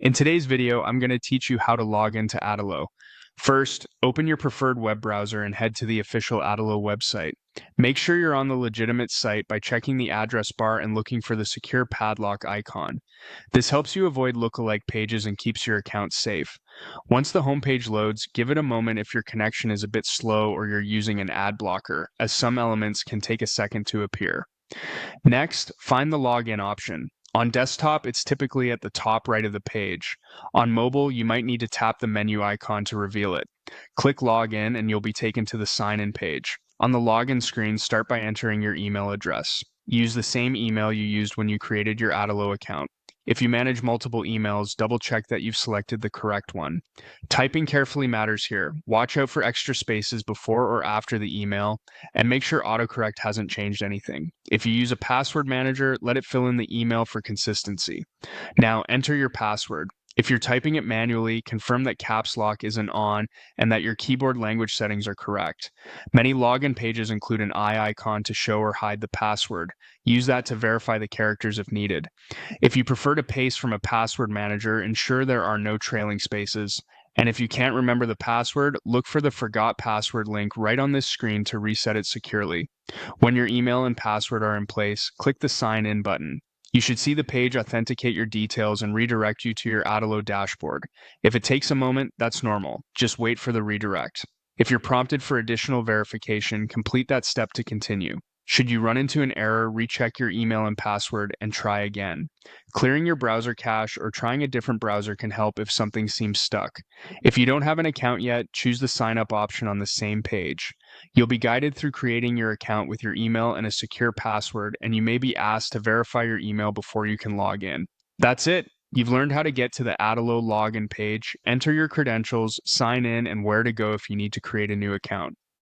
In today's video, I'm going to teach you how to log into Adalo. First, open your preferred web browser and head to the official Adalo website. Make sure you're on the legitimate site by checking the address bar and looking for the secure padlock icon. This helps you avoid lookalike pages and keeps your account safe. Once the homepage loads, give it a moment if your connection is a bit slow or you're using an ad blocker, as some elements can take a second to appear. Next, find the login option. On desktop, it's typically at the top right of the page. On mobile, you might need to tap the menu icon to reveal it. Click Login and you'll be taken to the sign-in page. On the login screen, start by entering your email address. Use the same email you used when you created your Adalo account. If you manage multiple emails, double-check that you've selected the correct one. Typing carefully matters here. Watch out for extra spaces before or after the email, and make sure autocorrect hasn't changed anything. If you use a password manager, let it fill in the email for consistency. Now enter your password. If you're typing it manually, confirm that caps lock isn't on and that your keyboard language settings are correct. Many login pages include an eye icon to show or hide the password. Use that to verify the characters if needed. If you prefer to paste from a password manager, ensure there are no trailing spaces. And if you can't remember the password, look for the Forgot Password link right on this screen to reset it securely. When your email and password are in place, click the Sign In button. You should see the page authenticate your details and redirect you to your Adalo dashboard. If it takes a moment, that's normal. Just wait for the redirect. If you're prompted for additional verification, complete that step to continue. Should you run into an error, recheck your email and password and try again. Clearing your browser cache or trying a different browser can help if something seems stuck. If you don't have an account yet, choose the sign up option on the same page. You'll be guided through creating your account with your email and a secure password, and you may be asked to verify your email before you can log in. That's it. You've learned how to get to the Adalo login page, enter your credentials, sign in, and where to go if you need to create a new account.